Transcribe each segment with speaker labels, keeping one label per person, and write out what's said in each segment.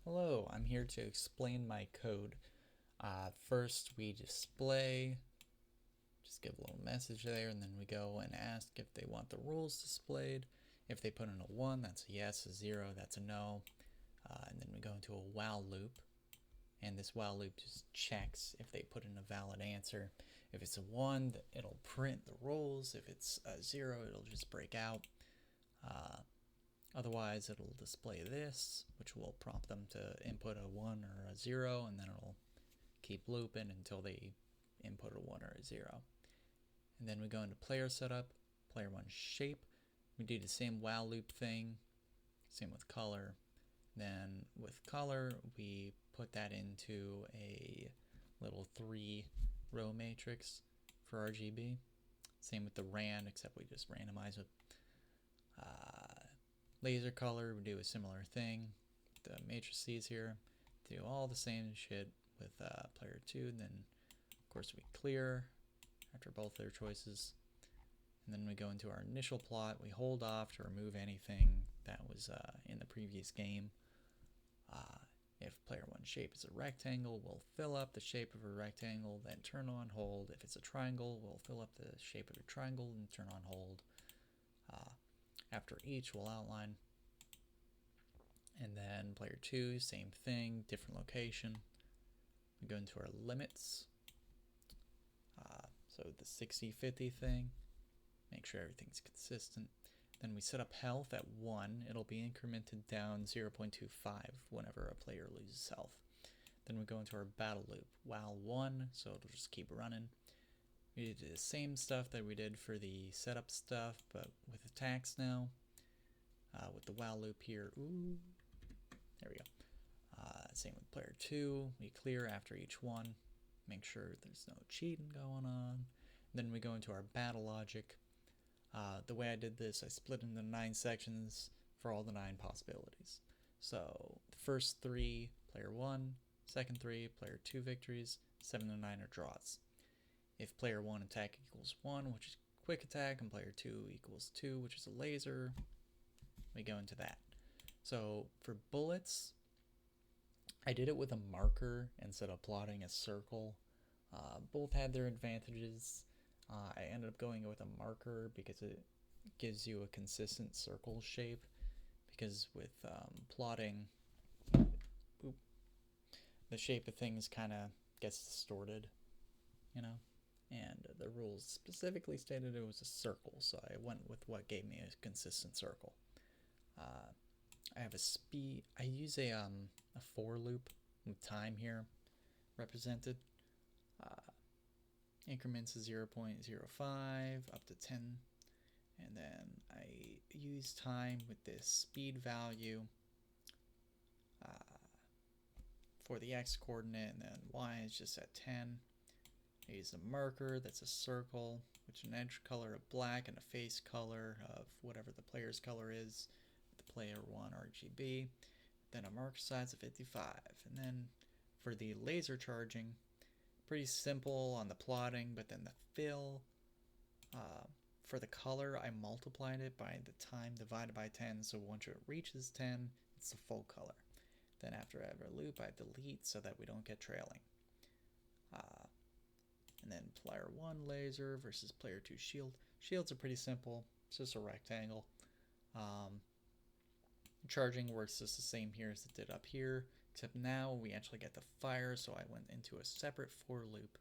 Speaker 1: Hello, I'm here to explain my code. First, we display, just give a little message there, and then we go and ask if they want the rules displayed. If they put in a 1, that's a yes, a 0, that's a no. And then we go into a while loop, and this while loop just checks if they put in a valid answer. If it's a 1, it'll print the rules. If it's a 0, it'll just break out. Otherwise, it'll display this, which will prompt them to input a 1 or a 0, and then it'll keep looping until they input a 1 or a 0. And then we go into player setup, player 1 shape. We do the same while loop thing, same with color. Then with color, we put that into a little 3-row matrix for RGB. Same with the RAND, except we just randomize it. Laser color, we do a similar thing. The matrices here, do all the same shit with player 2. Then, of course, we clear after both their choices. And then we go into our initial plot. We hold off to remove anything that was in the previous game. If player 1 shape is a rectangle, we'll fill up the shape of a rectangle, then turn on hold. If it's a triangle, we'll fill up the shape of a triangle and turn on hold. After each, we'll outline. And then player 2, same thing, different location. We go into our limits. So the 60-50 thing, make sure everything's consistent. Then we set up health at 1. It'll be incremented down 0.25 whenever a player loses health. Then we go into our battle loop, while 1, so it'll just keep running. We did the same stuff that we did for the setup stuff, but with attacks now. With the while loop here, there we go. Same with player 2, we clear after each one, make sure there's no cheating going on. Then we go into our battle logic. The way I did this, I split into 9 sections for all the 9 possibilities. So the first 3, player 1, second 3, player 2 victories, 7 to 9 are draws. If player 1 attack equals 1, which is quick attack, and player 2 equals 2, which is a laser, we go into that. So for bullets, I did it with a marker instead of plotting a circle. Both had their advantages. I ended up going with a marker because it gives you a consistent circle shape, because with plotting, the shape of things kind of gets distorted, and the rules specifically stated it was a circle, so I went with what gave me a consistent circle. I have a speed. I use a for loop with time here represented. Increments of 0.05 up to 10, and then I use time with this speed value for the x coordinate, and then y is just at 10. I use a marker that's a circle, which is an edge color of black and a face color of whatever the player's color is, the player 1 RGB, then a marker size of 55. And then for the laser charging, pretty simple on the plotting, but then the fill, for the color, I multiplied it by the time divided by 10, so once it reaches 10, it's the full color. Then after every loop, I delete so that we don't get trailing. And then player 1 laser versus player 2 shield. Shields are pretty simple, it's just a rectangle. Charging works just the same here as it did up here, except now we actually get the fire, so I went into a separate for loop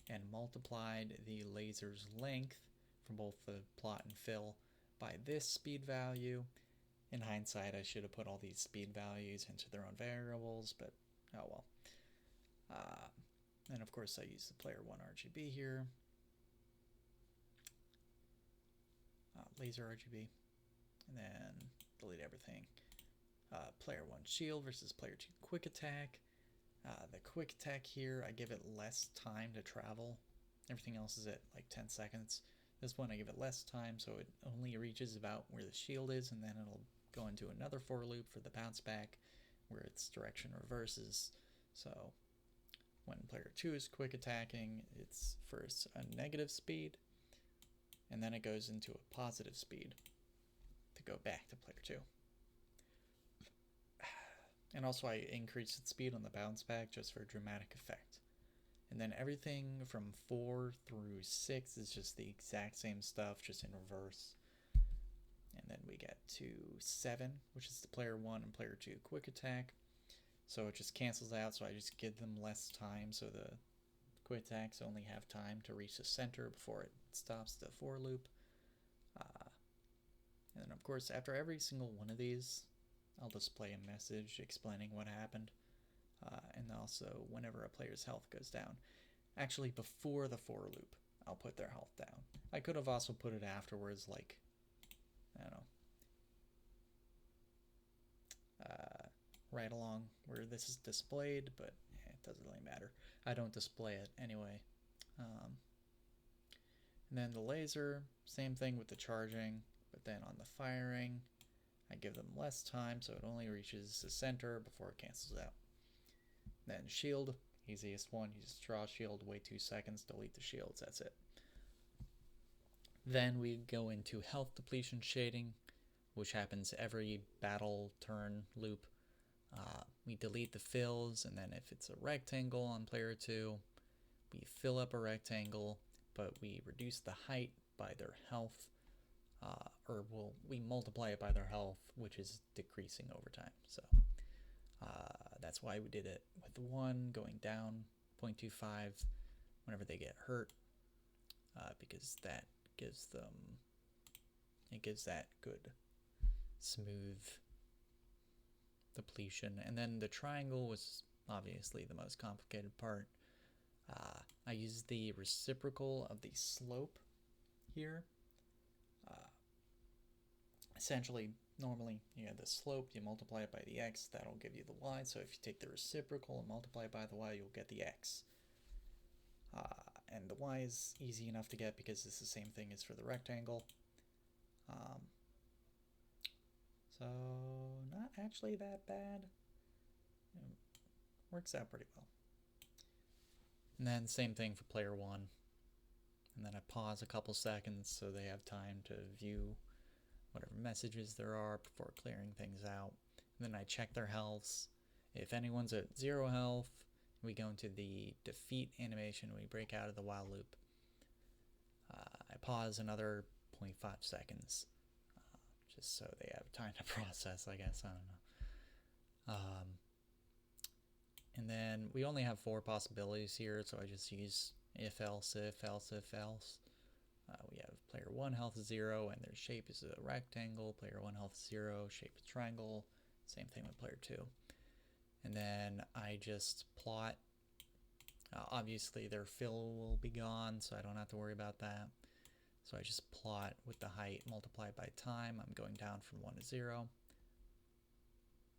Speaker 1: and multiplied the laser's length from both the plot and fill by this speed value. In hindsight, I should have put all these speed values into their own variables, but oh well. And of course I use the player 1 RGB here. Laser RGB. And then delete everything. Player 1 shield versus player 2 quick attack. The quick attack here, I give it less time to travel. Everything else is at like 10 seconds. This one I give it less time, so it only reaches about where the shield is, and then it'll go into another for loop for the bounce back, where its direction reverses. So when player 2 is quick attacking, it's first a negative speed, and then it goes into a positive speed to go back to player 2. And also I increased its speed on the bounce back just for dramatic effect. And then everything from 4 through 6 is just the exact same stuff, just in reverse. And then we get to 7, which is the player 1 and player 2 quick attack. So it just cancels out, so I just give them less time, so the quick attacks only have time to reach the center before it stops the for loop. And then of course, after every single one of these, I'll display a message explaining what happened. And also whenever a player's health goes down. Actually, before the for loop, I'll put their health down. I could have also put it afterwards, like, I don't know, right along where this is displayed, but it doesn't really matter. I don't display it anyway. And then the laser, same thing with the charging, but then on the firing, I give them less time, so it only reaches the center before it cancels out. Then shield, easiest one, you just draw a shield, wait 2 seconds, delete the shields, that's it. Then we go into health depletion shading, which happens every battle turn loop. We delete the fills, and then if it's a rectangle on player 2, we fill up a rectangle, but we reduce the height by their health, we multiply it by their health, which is decreasing over time. So that's why we did it with 1 going down 0.25 whenever they get hurt, because that gives that good smooth depletion. And then the triangle was obviously the most complicated part. I used the reciprocal of the slope here. Essentially, normally you have the slope, you multiply it by the x, that'll give you the y. So if you take the reciprocal and multiply it by the y, you'll get the x. And the y is easy enough to get because it's the same thing as for the rectangle. So not actually that bad. It works out pretty well. And then same thing for player 1. And then I pause a couple seconds so they have time to view whatever messages there are before clearing things out. And then I check their healths. If anyone's at 0 health, we go into the defeat animation. We break out of the while loop. I pause another 0.5 seconds. Just so they have time to process, I guess. I don't know. And then we only have 4 possibilities here, so I just use if, else, if, else, if, else. We have player 1 health is 0, and their shape is a rectangle. Player 1 health is 0, shape is triangle. Same thing with player 2. And then I just plot. Obviously, their fill will be gone, so I don't have to worry about that. So I just plot with the height multiplied by time. I'm going down from 1 to 0.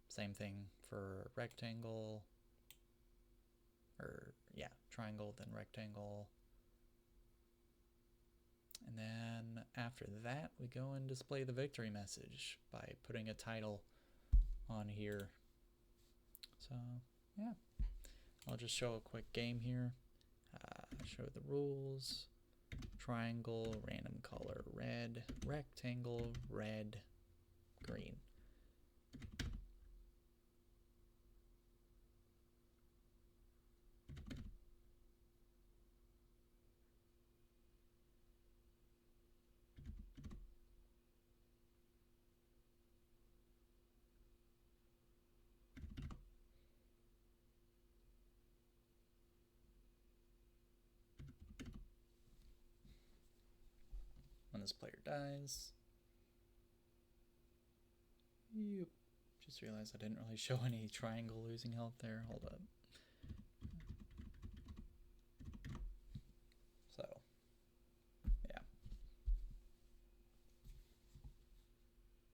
Speaker 1: Same thing for rectangle. Triangle, then rectangle. And then after that, we go and display the victory message by putting a title on here. So, yeah. I'll just show a quick game here. Show the rules. Triangle, random color, red. Rectangle, red, green. When this player dies. Just realized I didn't really show any triangle losing health there. Hold up.